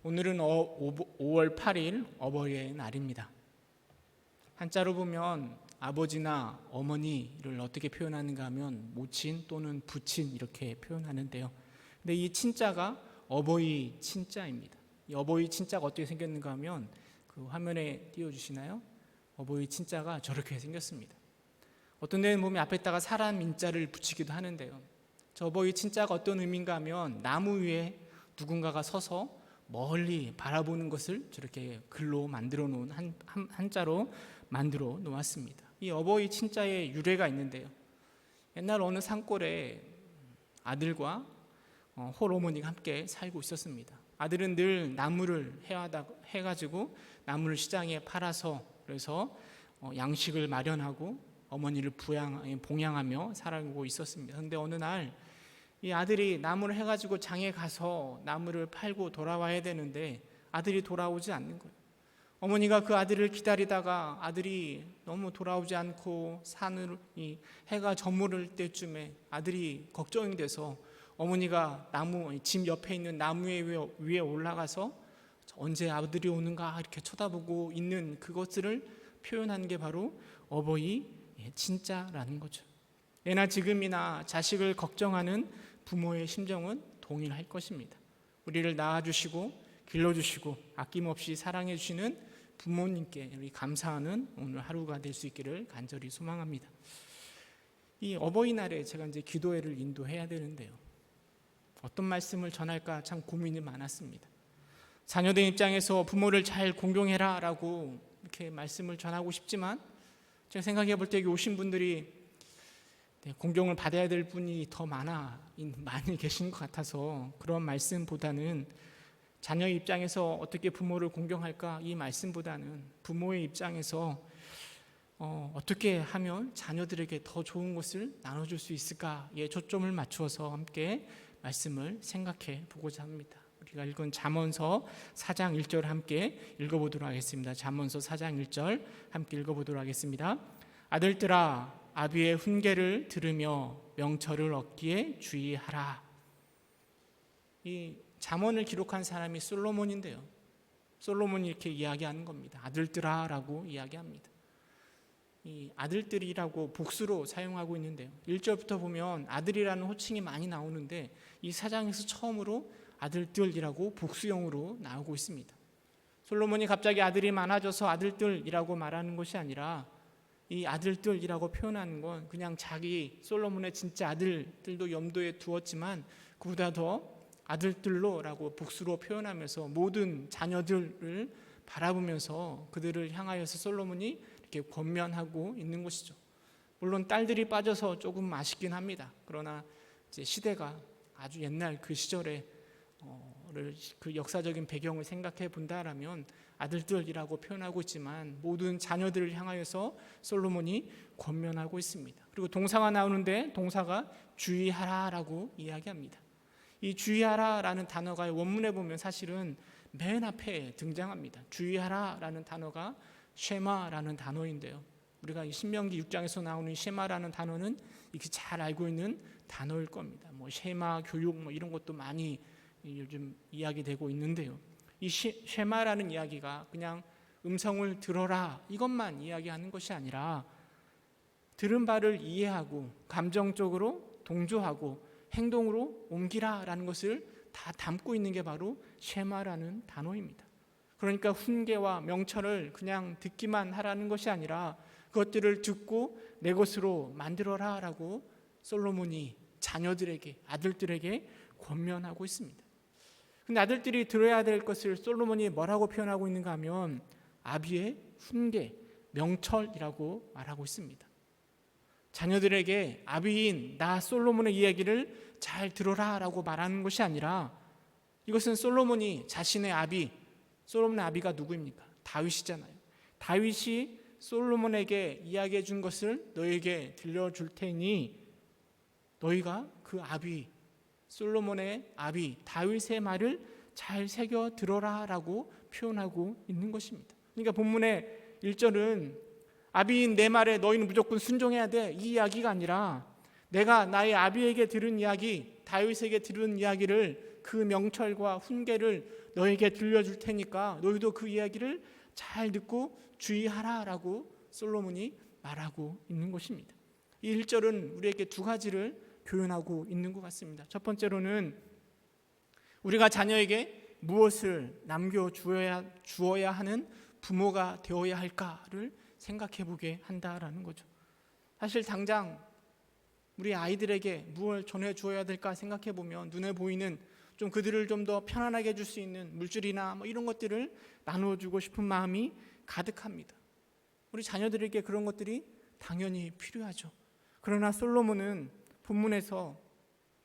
오늘은 5월 8일 어버이의 날입니다. 한자로 보면 아버지나 어머니를 어떻게 표현하는가 하면 모친 또는 부친 이렇게 표현하는데요. 근데 이 친자가 어버이 친자입니다. 이 어버이 친자가 어떻게 생겼는가 하면 그 화면에 띄워주시나요? 어버이 친자가 저렇게 생겼습니다. 어떤 데는 보면 앞에다가 사람 인자를 붙이기도 하는데요. 저 어버이 친자가 어떤 의미인가 하면 나무 위에 누군가가 서서 멀리 바라보는 것을 저렇게 글로 만들어 놓은 한자로 만들어 놓았습니다. 이 어버이 친자의 유래가 있는데요. 옛날 어느 산골에 아들과 홀어머니가 함께 살고 있었습니다. 아들은 늘 나무를 해가지고 나무를 시장에 팔아서 그래서 양식을 마련하고 어머니를 봉양하며 살아가고 있었습니다. 그런데 어느 날 이 아들이 나무를 해가지고 장에 가서 나무를 팔고 돌아와야 되는데 아들이 돌아오지 않는 거예요. 어머니가 그 아들을 기다리다가 아들이 너무 돌아오지 않고 해가 저무를 때쯤에 아들이 걱정이 돼서 어머니가 집 옆에 있는 나무 위에 올라가서 언제 아들이 오는가 이렇게 쳐다보고 있는 그것을 표현하는 게 바로 어버이 친자라는 거죠. 예나 지금이나 자식을 걱정하는 부모의 심정은 동일할 것입니다. 우리를 낳아주시고 길러주시고 아낌없이 사랑해주시는 부모님께 우리 감사하는 오늘 하루가 될 수 있기를 간절히 소망합니다. 이 어버이날에 제가 이제 기도회를 인도해야 되는데요. 어떤 말씀을 전할까 참 고민이 많았습니다. 자녀들 입장에서 부모를 잘 공경해라 라고 이렇게 말씀을 전하고 싶지만 제가 생각해 볼 때 여기 오신 분들이 공경을 받아야 될 분이 더 많이 계신 것 같아서 그런 말씀보다는 자녀 입장에서 어떻게 부모를 공경할까 이 말씀보다는 부모의 입장에서 어떻게 하면 자녀들에게 더 좋은 것을 나눠줄 수 있을까에 초점을 맞추어서 함께 말씀을 생각해 보고자 합니다. 우리가 읽은 잠언서 4장 1절 함께 읽어보도록 하겠습니다. 잠언서 4장 1절 함께 읽어보도록 하겠습니다. 아들들아 아비의 훈계를 들으며 명철을 얻기에 주의하라. 이 잠언을 기록한 사람이 솔로몬인데요. 솔로몬이 이렇게 이야기하는 겁니다. 아들들아 라고 이야기합니다. 이 아들들이라고 복수로 사용하고 있는데요. 1절부터 보면 아들이라는 호칭이 많이 나오는데 이 4장에서 처음으로 아들들이라고 복수형으로 나오고 있습니다. 솔로몬이 갑자기 아들이 많아져서 아들들이라고 말하는 것이 아니라 이 아들들이라고 표현하는 건 그냥 자기 솔로몬의 진짜 아들들도 염두에 두었지만 그보다 더 아들들로라고 복수로 표현하면서 모든 자녀들을 바라보면서 그들을 향하여서 솔로몬이 이렇게 권면하고 있는 것이죠. 물론 딸들이 빠져서 조금 아쉽긴 합니다. 그러나 이제 시대가 아주 옛날 그 시절에 그 역사적인 배경을 생각해 본다라면 아들들이라고 표현하고 있지만 모든 자녀들을 향하여서 솔로몬이 권면하고 있습니다. 그리고 동사가 나오는데 동사가 주의하라라고 이야기합니다. 이 주의하라라는 단어가 원문에 보면 사실은 맨 앞에 등장합니다. 주의하라라는 단어가 쉐마라는 단어인데요. 우리가 이 신명기 6장에서 나오는 쉐마라는 단어는 이렇게 잘 알고 있는 단어일 겁니다. 쉐마 교육 이런 것도 많이 요즘 이야기되고 있는데요. 이 쉐마라는 이야기가 그냥 음성을 들어라 이것만 이야기하는 것이 아니라 들은 바를 이해하고 감정적으로 동조하고 행동으로 옮기라라는 것을 다 담고 있는 게 바로 쉐마라는 단어입니다. 그러니까 훈계와 명철을 그냥 듣기만 하라는 것이 아니라 그것들을 듣고 내 것으로 만들어라라고 솔로몬이 자녀들에게 아들들에게 권면하고 있습니다. 근데 아들들이 들어야 될 것을 솔로몬이 뭐라고 표현하고 있는가 하면 아비의 훈계, 명철이라고 말하고 있습니다. 자녀들에게 아비인 나 솔로몬의 이야기를 잘 들어라라고 말하는 것이 아니라 이것은 솔로몬이 자신의 아비, 솔로몬의 아비가 누구입니까? 다윗이잖아요. 다윗이 솔로몬에게 이야기해 준 것을 너에게 들려줄 테니 너희가 그 아비 솔로몬의 아비 다윗의 말을 잘 새겨 들어라라고 표현하고 있는 것입니다. 그러니까 본문의 1절은 아비인 내 말에 너희는 무조건 순종해야 돼 이 이야기가 아니라 내가 나의 아비에게 들은 이야기, 다윗에게 들은 이야기를, 그 명철과 훈계를 너에게 들려줄 테니까 너희도 그 이야기를 잘 듣고 주의하라라고 솔로몬이 말하고 있는 것입니다. 이 1절은 우리에게 두 가지를 교훈하고 있는 것 같습니다. 첫 번째로는 우리가 자녀에게 무엇을 남겨주어야 하는 부모가 되어야 할까를 생각해 보게 한다라는 거죠. 사실 당장 우리 아이들에게 무엇을 전해주어야 될까 생각해 보면 눈에 보이는 좀 그들을 좀 더 편안하게 해줄 수 있는 물질이나 이런 것들을 나눠주고 싶은 마음이 가득합니다. 우리 자녀들에게 그런 것들이 당연히 필요하죠. 그러나 솔로몬은 본문에서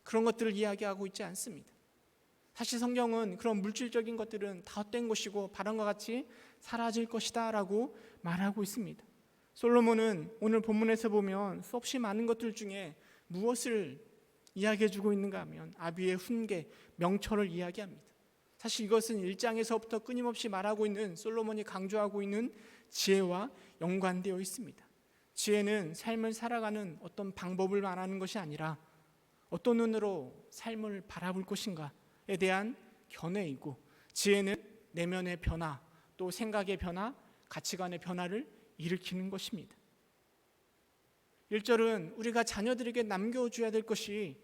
그런 것들을 이야기하고 있지 않습니다. 사실 성경은 그런 물질적인 것들은 다 헛된 것이고 바람과 같이 사라질 것이다 라고 말하고 있습니다. 솔로몬은 오늘 본문에서 보면 수없이 많은 것들 중에 무엇을 이야기해주고 있는가 하면 아비의 훈계, 명철을 이야기합니다. 사실 이것은 1장에서부터 끊임없이 말하고 있는, 솔로몬이 강조하고 있는 지혜와 연관되어 있습니다. 지혜는 삶을 살아가는 어떤 방법을 말하는 것이 아니라 어떤 눈으로 삶을 바라볼 것인가에 대한 견해이고, 지혜는 내면의 변화, 또 생각의 변화, 가치관의 변화를 일으키는 것입니다. 1절은 우리가 자녀들에게 남겨줘야 될 것이,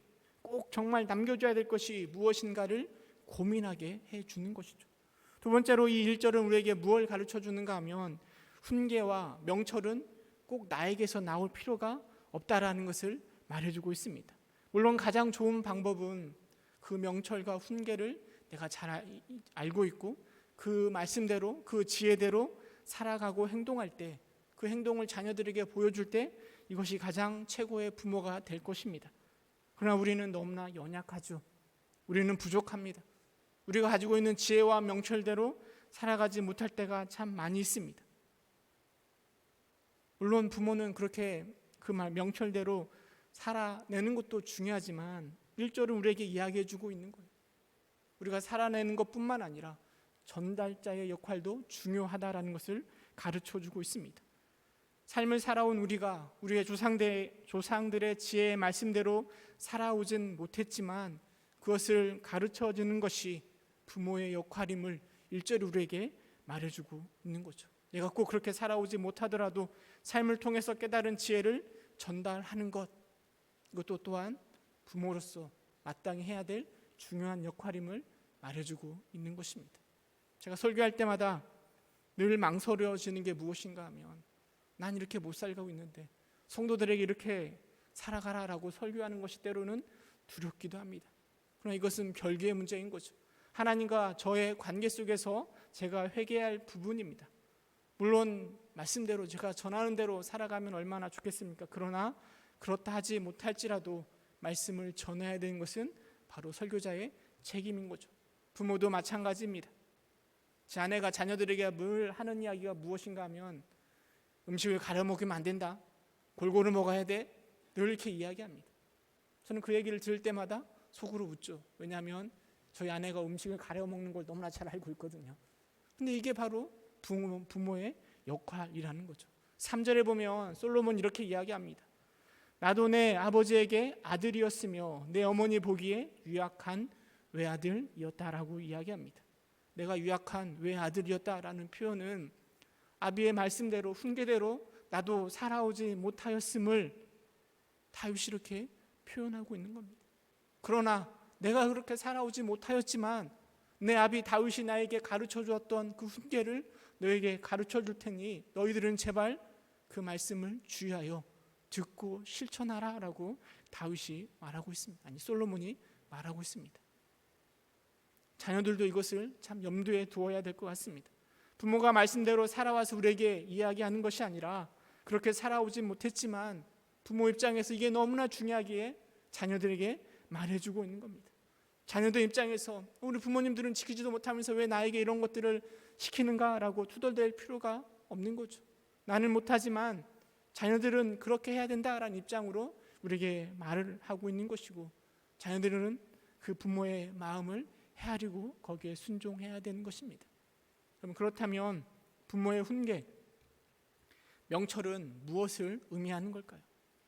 꼭 정말 남겨줘야 될 것이 무엇인가를 고민하게 해주는 것이죠. 두 번째로 이 1절은 우리에게 무엇을 가르쳐 주는가 하면 훈계와 명철은 꼭 나에게서 나올 필요가 없다라는 것을 말해주고 있습니다. 물론 가장 좋은 방법은 그 명철과 훈계를 내가 잘 알고 있고 그 말씀대로, 그 지혜대로 살아가고 행동할 때, 그 행동을 자녀들에게 보여줄 때 이것이 가장 최고의 부모가 될 것입니다. 그러나 우리는 너무나 연약하죠. 우리는 부족합니다. 우리가 가지고 있는 지혜와 명철대로 살아가지 못할 때가 참 많이 있습니다. 물론 부모는 그렇게 그 명철대로 살아내는 것도 중요하지만 1절은 우리에게 이야기해주고 있는 거예요. 우리가 살아내는 것뿐만 아니라 전달자의 역할도 중요하다라는 것을 가르쳐주고 있습니다. 삶을 살아온 우리가 우리의 조상들의 지혜의 말씀대로 살아오진 못했지만 그것을 가르쳐주는 것이 부모의 역할임을 1절이 우리에게 말해주고 있는 거죠. 내가 꼭 그렇게 살아오지 못하더라도 삶을 통해서 깨달은 지혜를 전달하는 것, 이것도 또한 부모로서 마땅히 해야 될 중요한 역할임을 말해주고 있는 것입니다. 제가 설교할 때마다 늘 망설여지는 게 무엇인가 하면, 난 이렇게 못 살고 있는데 성도들에게 이렇게 살아가라라고 설교하는 것이 때로는 두렵기도 합니다. 그러나 이것은 별개의 문제인 거죠. 하나님과 저의 관계 속에서 제가 회개해야 할 부분입니다. 물론 말씀대로 제가 전하는 대로 살아가면 얼마나 좋겠습니까? 그러나 그렇다 하지 못할지라도 말씀을 전해야 되는 것은 바로 설교자의 책임인 거죠. 부모도 마찬가지입니다. 제 아내가 자녀들에게 늘 하는 이야기가 무엇인가 하면 음식을 가려 먹으면 안 된다, 골고루 먹어야 돼, 늘 이렇게 이야기합니다. 저는 그 얘기를 들을 때마다 속으로 웃죠. 왜냐하면 저희 아내가 음식을 가려 먹는 걸 너무나 잘 알고 있거든요. 근데 이게 바로 부모의 역할이라는 거죠. 3절에 보면 솔로몬 이렇게 이야기합니다. 나도 내 아버지에게 아들이었으며 내 어머니 보기에 유약한 외아들이었다라고 이야기합니다. 내가 유약한 외아들이었다라는 표현은 아비의 말씀대로, 훈계대로 나도 살아오지 못하였음을 다윗이 이렇게 표현하고 있는 겁니다. 그러나 내가 그렇게 살아오지 못하였지만 내 아비 다윗이 나에게 가르쳐 주었던 그 훈계를 너에게 가르쳐 줄 테니 너희들은 제발 그 말씀을 주의하여 듣고 실천하라 라고 다윗이 말하고 있습니다. 아니, 솔로몬이 말하고 있습니다. 자녀들도 이것을 참 염두에 두어야 될 것 같습니다. 부모가 말씀대로 살아와서 우리에게 이야기하는 것이 아니라 그렇게 살아오지 못했지만 부모 입장에서 이게 너무나 중요하기에 자녀들에게 말해주고 있는 겁니다. 자녀들 입장에서 우리 부모님들은 지키지도 못하면서 왜 나에게 이런 것들을 시키는가라고 투덜댈 필요가 없는 거죠. 나는 못하지만 자녀들은 그렇게 해야 된다라는 입장으로 우리에게 말을 하고 있는 것이고, 자녀들은 그 부모의 마음을 헤아리고 거기에 순종해야 되는 것입니다. 그럼 그렇다면 부모의 훈계, 명철은 무엇을 의미하는 걸까요?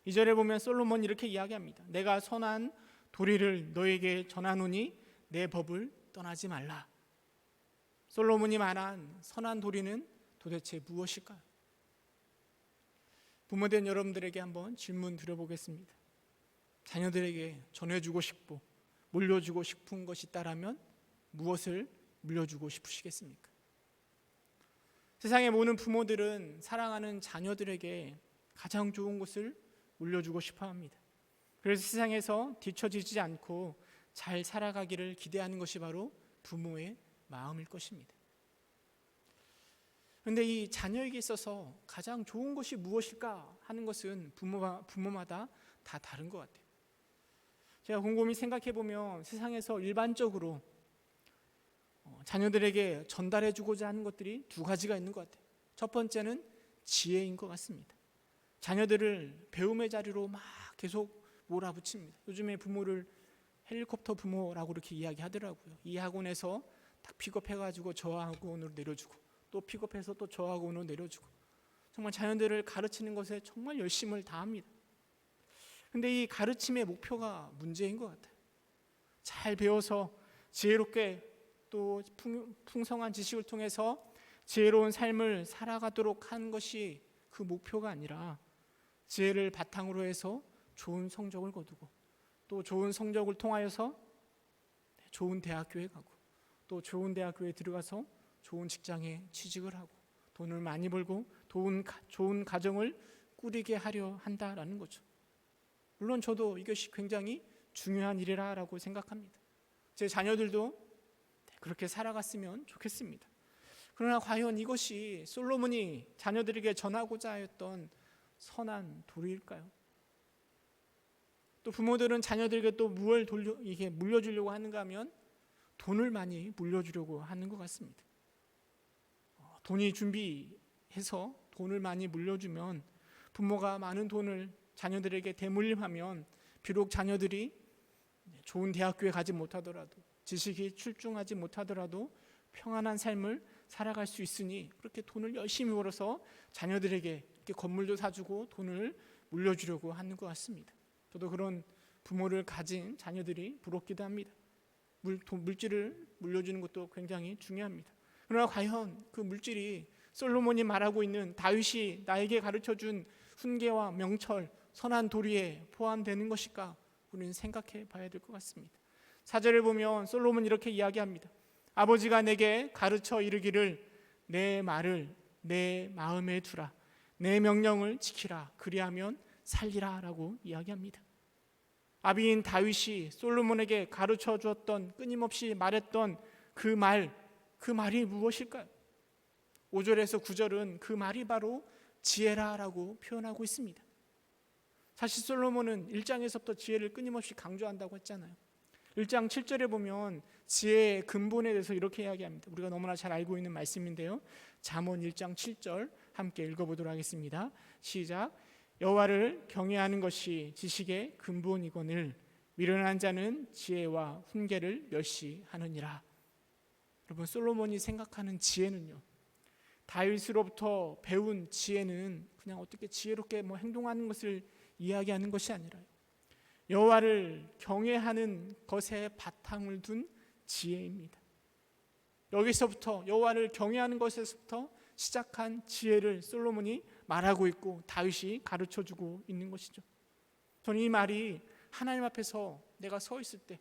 2절에 보면 솔로몬이 이렇게 이야기합니다. 내가 선한 도리를 너에게 전하노니 내 법을 떠나지 말라. 솔로몬이 말한 선한 도리는 도대체 무엇일까요? 부모된 여러분들에게 한번 질문 드려보겠습니다. 자녀들에게 전해주고 싶고 물려주고 싶은 것이 있다라면 무엇을 물려주고 싶으시겠습니까? 세상의 모든 부모들은 사랑하는 자녀들에게 가장 좋은 것을 물려주고 싶어 합니다. 그래서 세상에서 뒤처지지 않고 잘 살아가기를 기대하는 것이 바로 부모의 마음일 것입니다. 그런데 이 자녀에게 있어서 가장 좋은 것이 무엇일까 하는 것은 부모마다 다 다른 것 같아요. 제가 곰곰이 생각해 보면 세상에서 일반적으로 자녀들에게 전달해주고자 하는 것들이 두 가지가 있는 것 같아요. 첫 번째는 지혜인 것 같습니다. 자녀들을 배움의 자리로 막 계속 몰아붙입니다. 요즘에 부모를 헬리콥터 부모라고 이렇게 이야기하더라고요. 이 학원에서 딱 픽업해가지고 저 학원으로 내려주고 또 픽업해서 또 저 학원으로 내려주고 정말 자녀들을 가르치는 것에 정말 열심을 다합니다. 그런데 이 가르침의 목표가 문제인 것 같아요. 잘 배워서 지혜롭게 또 풍성한 지식을 통해서 지혜로운 삶을 살아가도록 하는 것이 그 목표가 아니라 지혜를 바탕으로 해서 좋은 성적을 거두고 또 좋은 성적을 통하여서 좋은 대학교에 가고 또 좋은 대학교에 들어가서 좋은 직장에 취직을 하고 돈을 많이 벌고 좋은 가정을 꾸리게 하려 한다라는 거죠. 물론 저도 이것이 굉장히 중요한 일이라고 생각합니다. 제 자녀들도 그렇게 살아갔으면 좋겠습니다. 그러나 과연 이것이 솔로몬이 자녀들에게 전하고자 하였던 선한 도리일까요? 또 부모들은 자녀들에게 또 무엇을 물려주려고 하는가 하면 돈을 많이 물려주려고 하는 것 같습니다. 돈이 준비해서 돈을 많이 물려주면 부모가 많은 돈을 자녀들에게 대물림하면 비록 자녀들이 좋은 대학교에 가지 못하더라도 지식이 출중하지 못하더라도 평안한 삶을 살아갈 수 있으니 그렇게 돈을 열심히 벌어서 자녀들에게 이렇게 건물도 사주고 돈을 물려주려고 하는 것 같습니다. 저도 그런 부모를 가진 자녀들이 부럽기도 합니다. 물질을 물려주는 것도 굉장히 중요합니다. 그러나 과연 그 물질이 솔로몬이 말하고 있는 다윗이 나에게 가르쳐준 훈계와 명철, 선한 도리에 포함되는 것일까? 우리는 생각해 봐야 될 것 같습니다. 4절을 보면 솔로몬이 이렇게 이야기합니다. 아버지가 내게 가르쳐 이르기를 내 말을 내 마음에 두라. 내 명령을 지키라. 그리하면 살리라 라고 이야기합니다. 아비인 다윗이 솔로몬에게 가르쳐 주었던 끊임없이 말했던 그 말이 무엇일까요? 5절에서 9절은 그 말이 바로 지혜라라고 표현하고 있습니다. 사실 솔로몬은 1장에서부터 지혜를 끊임없이 강조한다고 했잖아요. 1장 7절에 보면 지혜의 근본에 대해서 이렇게 이야기합니다. 우리가 너무나 잘 알고 있는 말씀인데요. 잠언 1장 7절 함께 읽어보도록 하겠습니다. 시작. 여호와를 경외하는 것이 지식의 근본이거늘 미련한 자는 지혜와 훈계를 멸시하느니라. 여러분, 솔로몬이 생각하는 지혜는요, 다윗으로부터 배운 지혜는 그냥 어떻게 지혜롭게 행동하는 것을 이야기하는 것이 아니라요, 여호와를 경외하는 것에 바탕을 둔 지혜입니다. 여기서부터 여호와를 경외하는 것에서부터 시작한 지혜를 솔로몬이 말하고 있고 다윗이 가르쳐주고 있는 것이죠. 저는 이 말이 하나님 앞에서 내가 서 있을 때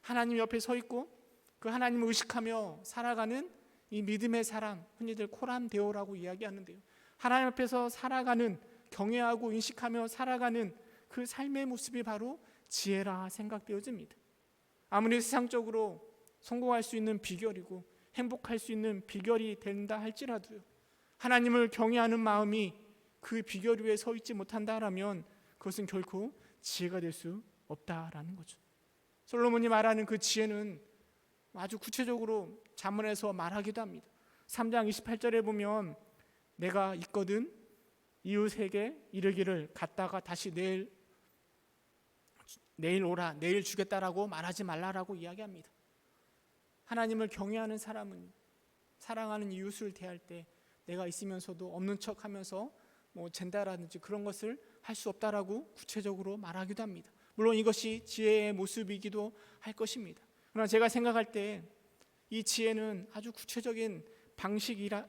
하나님 옆에 서 있고 그 하나님을 의식하며 살아가는 이 믿음의 사람, 흔히들 코람데오라고 이야기하는데요, 하나님 앞에서 살아가는, 경외하고 인식하며 살아가는 그 삶의 모습이 바로 지혜라 생각되어집니다. 아무리 세상적으로 성공할 수 있는 비결이고 행복할 수 있는 비결이 된다 할지라도요, 하나님을 경외하는 마음이 그 비결 위에 서 있지 못한다라면 그것은 결코 지혜가 될 수 없다라는 거죠. 솔로몬이 말하는 그 지혜는 아주 구체적으로 잠언에서 말하기도 합니다. 3장 28절에 보면 내가 있거든 이웃에게 이르기를 갔다가 다시 내일 오라, 내일 주겠다라고 말하지 말라라고 이야기합니다. 하나님을 경외하는 사람은 사랑하는 이웃을 대할 때 내가 있으면서도 없는 척하면서 잰다라든지 그런 것을 할 수 없다라고 구체적으로 말하기도 합니다. 물론 이것이 지혜의 모습이기도 할 것입니다. 그러나 제가 생각할 때 이 지혜는 아주 구체적인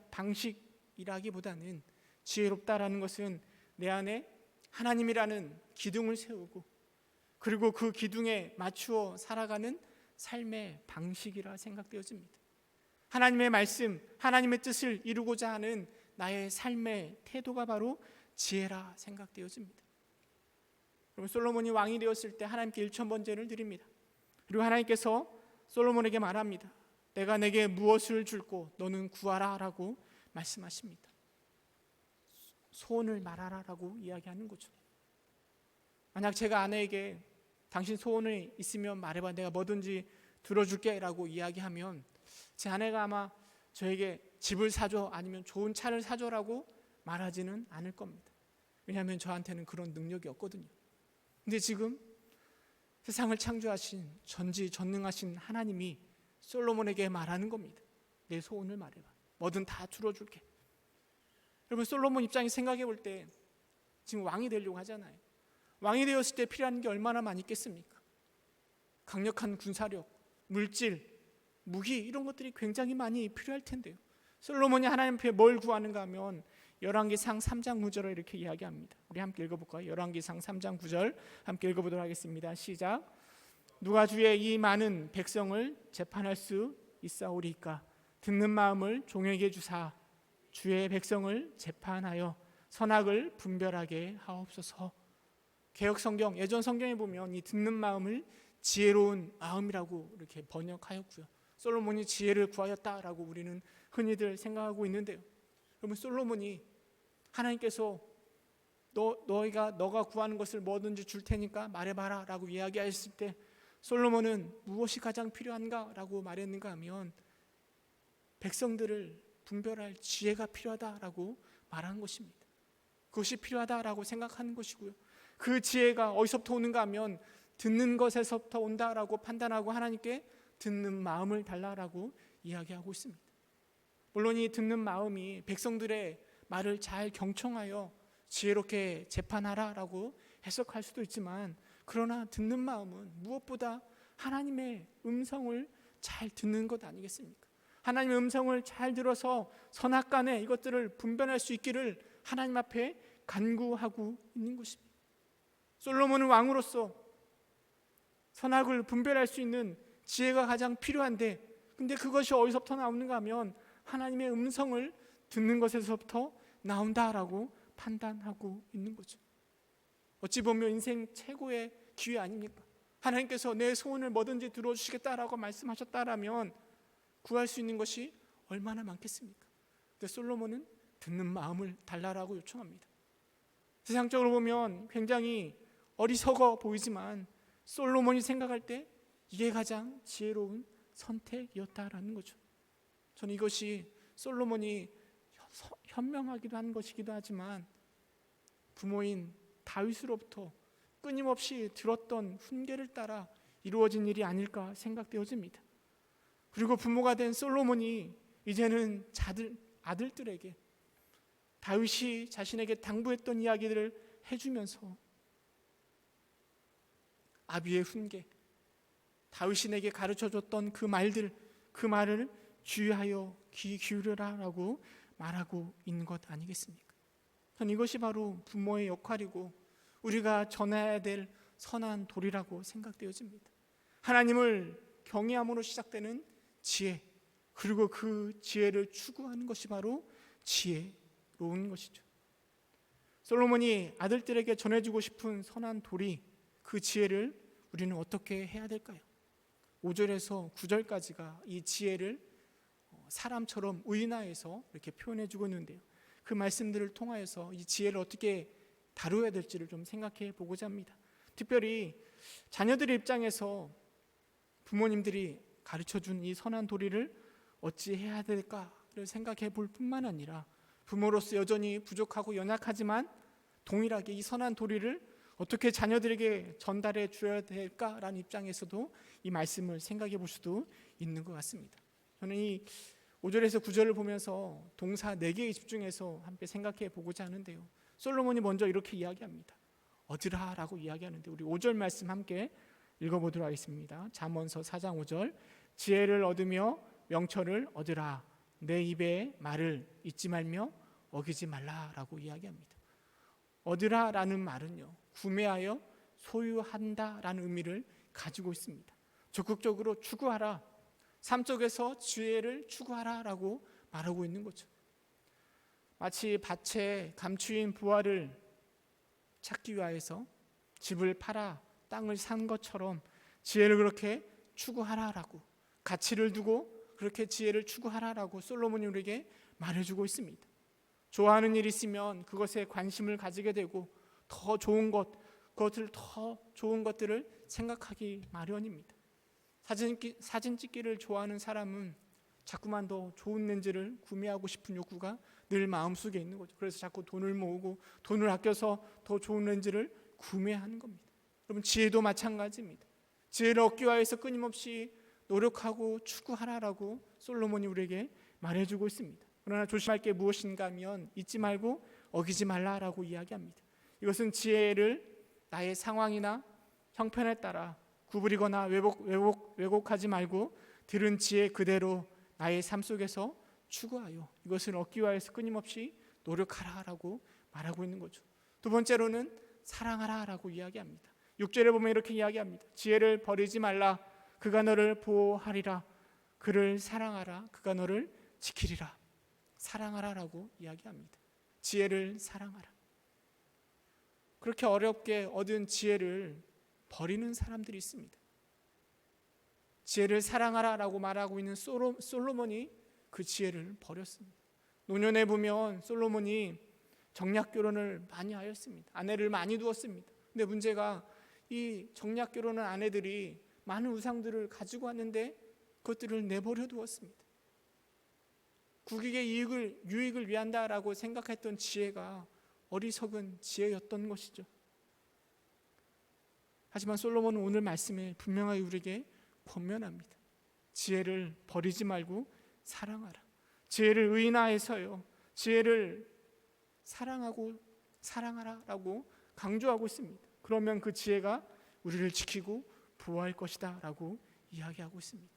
방식이라기보다는 지혜롭다라는 것은 내 안에 하나님이라는 기둥을 세우고 그리고 그 기둥에 맞추어 살아가는 삶의 방식이라 생각되어집니다. 하나님의 말씀, 하나님의 뜻을 이루고자 하는 나의 삶의 태도가 바로 지혜라 생각되어집니다. 그럼 솔로몬이 왕이 되었을 때 하나님께 1,000번제를 드립니다. 그리고 하나님께서 솔로몬에게 말합니다. 내가 내게 무엇을 줄고 너는 구하라 라고 말씀하십니다. 소원을 말하라 라고 이야기하는 거죠. 만약 제가 아내에게 당신 소원이 있으면 말해봐, 내가 뭐든지 들어줄게 라고 이야기하면 제 아내가 아마 저에게 집을 사줘 아니면 좋은 차를 사줘라고 말하지는 않을 겁니다. 왜냐하면 저한테는 그런 능력이 없거든요. 근데 지금 세상을 창조하신 전지전능하신 하나님이 솔로몬에게 말하는 겁니다. 내 소원을 말해봐, 뭐든 다 들어줄게. 여러분, 솔로몬 입장에 생각해 볼 때 지금 왕이 되려고 하잖아요. 왕이 되었을 때 필요한 게 얼마나 많이 있겠습니까? 강력한 군사력, 물질, 무기 이런 것들이 굉장히 많이 필요할 텐데요. 솔로몬이 하나님 앞에 뭘 구하는가 하면 열왕기상 3장 9절을 이렇게 이야기합니다. 우리 함께 읽어볼까요? 열왕기상 3장 9절 함께 읽어보도록 하겠습니다. 시작. 누가 주의 이 많은 백성을 재판할 수 있사오리까? 듣는 마음을 종에게 주사 주의 백성을 재판하여 선악을 분별하게 하옵소서. 개역 성경, 예전 성경에 보면 이 듣는 마음을 지혜로운 마음이라고 이렇게 번역하였고요. 솔로몬이 지혜를 구하였다라고 우리는 흔히들 생각하고 있는데요. 여러분, 솔로몬이 하나님께서 너가 구하는 것을 뭐든지 줄 테니까 말해봐라 라고 이야기했을 때 솔로몬은 무엇이 가장 필요한가 라고 말했는가 하면 백성들을 분별할 지혜가 필요하다라고 말한 것입니다. 그것이 필요하다라고 생각하는 것이고요. 그 지혜가 어디서부터 오는가 하면 듣는 것에서부터 온다라고 판단하고 하나님께 듣는 마음을 달라라고 이야기하고 있습니다. 물론 이 듣는 마음이 백성들의 말을 잘 경청하여 지혜롭게 재판하라라고 해석할 수도 있지만, 그러나 듣는 마음은 무엇보다 하나님의 음성을 잘 듣는 것 아니겠습니까? 하나님의 음성을 잘 들어서 선악간에 이것들을 분별할 수 있기를 하나님 앞에 간구하고 있는 것입니다. 솔로몬은 왕으로서 선악을 분별할 수 있는 지혜가 가장 필요한데, 근데 그것이 어디서부터 나오는가 하면 하나님의 음성을 듣는 것에서부터 나온다라고 판단하고 있는 거죠. 어찌 보면 인생 최고의 기회 아닙니까? 하나님께서 내 소원을 뭐든지 들어주시겠다라고 말씀하셨다라면 구할 수 있는 것이 얼마나 많겠습니까? 근데 솔로몬은 듣는 마음을 달라라고 요청합니다. 세상적으로 보면 굉장히 어리석어 보이지만 솔로몬이 생각할 때 이게 가장 지혜로운 선택이었다라는 거죠. 저는 이것이 솔로몬이 현명하기도 한 것이기도 하지만 부모인 다윗으로부터 끊임없이 들었던 훈계를 따라 이루어진 일이 아닐까 생각되어집니다. 그리고 부모가 된 솔로몬이 이제는 아들들에게 다윗이 자신에게 당부했던 이야기들을 해주면서 아비의 훈계, 다윗이 내게 가르쳐줬던 그 말을 주의하여 귀 기울여라라고 말하고 있는 것 아니겠습니까? 전 이것이 바로 부모의 역할이고 우리가 전해야 될 선한 도리라고 생각되어집니다. 하나님을 경외함으로 시작되는 지혜, 그리고 그 지혜를 추구하는 것이 바로 지혜로운 것이죠. 솔로몬이 아들들에게 전해주고 싶은 선한 도리, 그 지혜를 우리는 어떻게 해야 될까요? 5절에서 9절까지가 이 지혜를 사람처럼 의인화해서 이렇게 표현해주고 있는데요. 그 말씀들을 통하여서 이 지혜를 어떻게 다루어야 될지를 좀 생각해 보고자 합니다. 특별히 자녀들의 입장에서 부모님들이 가르쳐준 이 선한 도리를 어찌 해야 될까를 생각해 볼 뿐만 아니라 부모로서 여전히 부족하고 연약하지만 동일하게 이 선한 도리를 어떻게 자녀들에게 전달해 줘야 될까라는 입장에서도 이 말씀을 생각해 볼 수도 있는 것 같습니다. 저는 이 5절에서 9절을 보면서 동사 4개에 집중해서 함께 생각해 보고자 하는데요. 솔로몬이 먼저 이렇게 이야기합니다. 얻으라라고 이야기하는데 우리 5절 말씀 함께 읽어보도록 하겠습니다. 잠언서 4장 5절. 지혜를 얻으며 명철을 얻으라. 내 입의 말을 잊지 말며 어기지 말라라고 이야기합니다. 얻으라라는 말은요, 구매하여 소유한다라는 의미를 가지고 있습니다. 적극적으로 추구하라, 삶 속에서 지혜를 추구하라라고 말하고 있는 거죠. 마치 밭에 감추인 부화를 찾기 위하여서 집을 팔아 땅을 산 것처럼 지혜를 그렇게 추구하라라고, 가치를 두고 그렇게 지혜를 추구하라라고 솔로몬이 우리에게 말해주고 있습니다. 좋아하는 일이 있으면 그것에 관심을 가지게 되고 더 좋은 것, 더 좋은 것들을 생각하기 마련입니다. 사진 찍기를 좋아하는 사람은 자꾸만 더 좋은 렌즈를 구매하고 싶은 욕구가 늘 마음속에 있는 거죠. 그래서 자꾸 돈을 모으고 돈을 아껴서 더 좋은 렌즈를 구매하는 겁니다. 여러분, 지혜도 마찬가지입니다. 지혜를 얻기 위해서 끊임없이 노력하고 추구하라라고 솔로몬이 우리에게 말해주고 있습니다. 그러나 조심할 게 무엇인가 하면 잊지 말고 어기지 말라라고 이야기합니다. 이것은 지혜를 나의 상황이나 형편에 따라 구부리거나 왜곡하지 말고 들은 지혜 그대로 나의 삶 속에서 추구하여 이것을 얻기 위해서 끊임없이 노력하라라고 말하고 있는 거죠. 두 번째로는 사랑하라라고 이야기합니다. 6절에 보면 이렇게 이야기합니다. 지혜를 버리지 말라. 그가 너를 보호하리라. 그를 사랑하라. 그가 너를 지키리라. 사랑하라라고 이야기합니다. 지혜를 사랑하라. 그렇게 어렵게 얻은 지혜를 버리는 사람들이 있습니다. 지혜를 사랑하라라고 말하고 있는 솔로몬이 그 지혜를 버렸습니다. 노년에 보면 솔로몬이 정략 결혼을 많이 하였습니다. 아내를 많이 두었습니다. 근데 문제가 이 정략 결혼한 아내들이 많은 우상들을 가지고 왔는데 그것들을 내버려 두었습니다. 국익의 유익을 위한다라고 생각했던 지혜가 어리석은 지혜였던 것이죠. 하지만 솔로몬은 오늘 말씀에 분명하게 우리에게 권면합니다. 지혜를 버리지 말고 사랑하라. 지혜를 의인화해서요, 지혜를 사랑하고 사랑하라라고 강조하고 있습니다. 그러면 그 지혜가 우리를 지키고 보호할 것이다 라고 이야기하고 있습니다.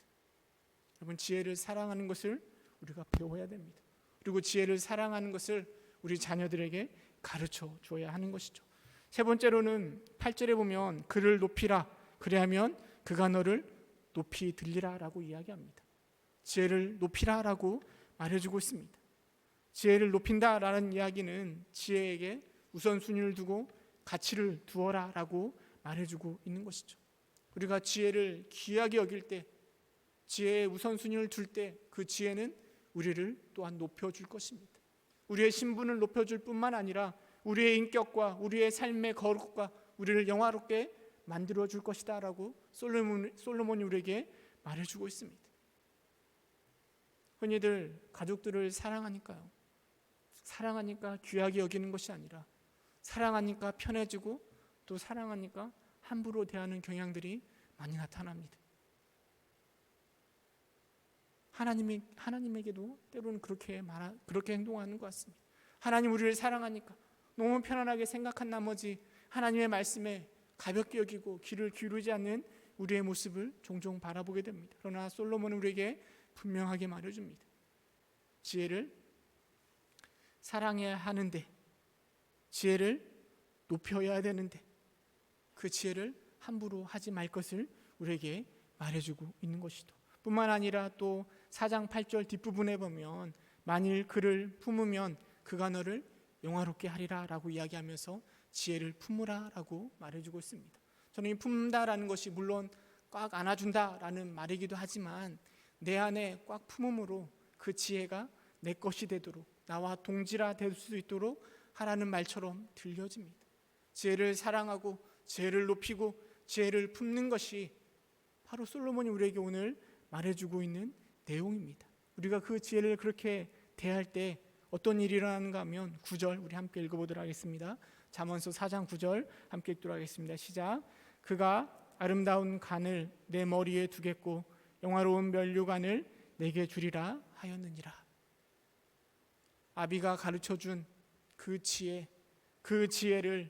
여러분, 지혜를 사랑하는 것을 우리가 배워야 됩니다. 그리고 지혜를 사랑하는 것을 우리 자녀들에게 가르쳐 줘야 하는 것이죠. 세 번째로는 8절에 보면 그를 높이라. 그리하면 그가 너를 높이 들리라 라고 이야기합니다. 지혜를 높이라 라고 말해주고 있습니다. 지혜를 높인다라는 이야기는 지혜에게 우선순위를 두고 가치를 두어라 라고 말해주고 있는 것이죠. 우리가 지혜를 귀하게 여길 때, 지혜의 우선순위를 둘 때 그 지혜는 우리를 또한 높여줄 것입니다. 우리의 신분을 높여줄 뿐만 아니라 우리의 인격과 우리의 삶의 거룩과 우리를 영화롭게 만들어줄 것이다 라고 솔로몬이 우리에게 말해주고 있습니다. 흔히들 가족들을 사랑하니까요, 사랑하니까 귀하게 여기는 것이 아니라 사랑하니까 편해지고 또 사랑하니까 함부로 대하는 경향들이 많이 나타납니다. 하나님에게도 때로는 그렇게 행동하는 것 같습니다. 하나님 우리를 사랑하니까 너무 편안하게 생각한 나머지 하나님의 말씀에 가볍게 여기고 귀를 기울이지 않는 우리의 모습을 종종 바라보게 됩니다. 그러나 솔로몬은 우리에게 분명하게 말해줍니다. 지혜를 사랑해야 하는데, 지혜를 높여야 되는데 그 지혜를 함부로 하지 말 것을 우리에게 말해주고 있는 것이죠. 뿐만 아니라 또 4장 8절 뒷부분에 보면 만일 그를 품으면 그가 너를 영화롭게 하리라 라고 이야기하면서 지혜를 품으라 라고 말해주고 있습니다. 저는 이 품다라는 것이 물론 꽉 안아준다라는 말이기도 하지만 내 안에 꽉 품음으로 그 지혜가 내 것이 되도록, 나와 동질화 될 수 있도록 하라는 말처럼 들려집니다. 지혜를 사랑하고 지혜를 높이고 지혜를 품는 것이 바로 솔로몬이 우리에게 오늘 말해주고 있는 내용입니다. 우리가 그 지혜를 그렇게 대할 때 어떤 일이 일어나는가 하면 9절 우리 함께 읽어보도록 하겠습니다. 잠언서 4장 9절 함께 읽도록 하겠습니다. 시작. 그가 아름다운 간을 내 머리에 두겠고 영화로운 면류관을 내게 주리라 하였느니라. 아비가 가르쳐준 그 지혜, 그 지혜를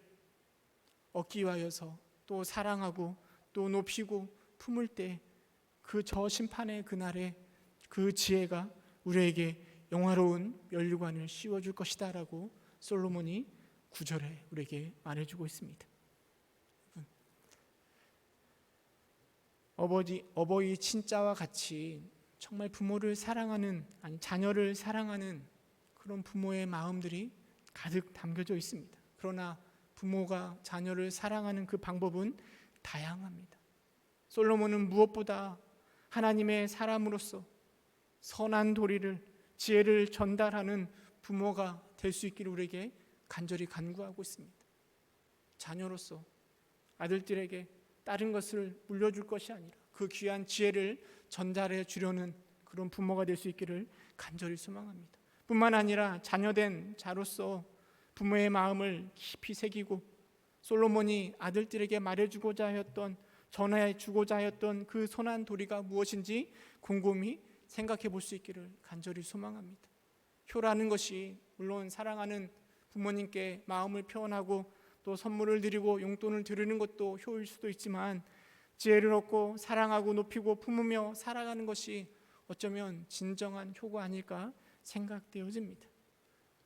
얻기 위하여서 또 사랑하고 또 높이고 품을 때 그 저 심판의 그날에 그 지혜가 우리에게 영화로운 면류관을 씌워줄 것이다 라고 솔로몬이 9절에 우리에게 말해주고 있습니다. 어버이 친자와 같이 정말 부모를 사랑하는, 아니 자녀를 사랑하는 그런 부모의 마음들이 가득 담겨져 있습니다. 그러나 부모가 자녀를 사랑하는 그 방법은 다양합니다. 솔로몬은 무엇보다 하나님의 사람으로서 선한 도리를, 지혜를 전달하는 부모가 될 수 있기를 우리에게 간절히 간구하고 있습니다. 자녀로서 아들들에게 다른 것을 물려줄 것이 아니라 그 귀한 지혜를 전달해 주려는 그런 부모가 될 수 있기를 간절히 소망합니다. 뿐만 아니라 자녀된 자로서 부모의 마음을 깊이 새기고 솔로몬이 아들들에게 말해주고자 하였던, 전해주고자 하였던 그 선한 도리가 무엇인지 곰곰이 생각해 볼 수 있기를 간절히 소망합니다. 효라는 것이 물론 사랑하는 부모님께 마음을 표현하고 또 선물을 드리고 용돈을 드리는 것도 효일 수도 있지만, 지혜를 얻고 사랑하고 높이고 품으며 살아가는 것이 어쩌면 진정한 효가 아닐까 생각되어집니다.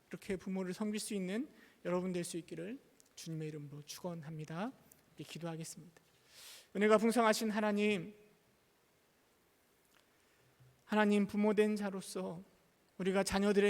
이렇게 부모를 섬길 수 있는 여러분 될 수 있기를 주님의 이름으로 축원합니다. 기도하겠습니다. 은혜가 풍성하신 하나님, 부모된 자로서 우리가 자녀들에게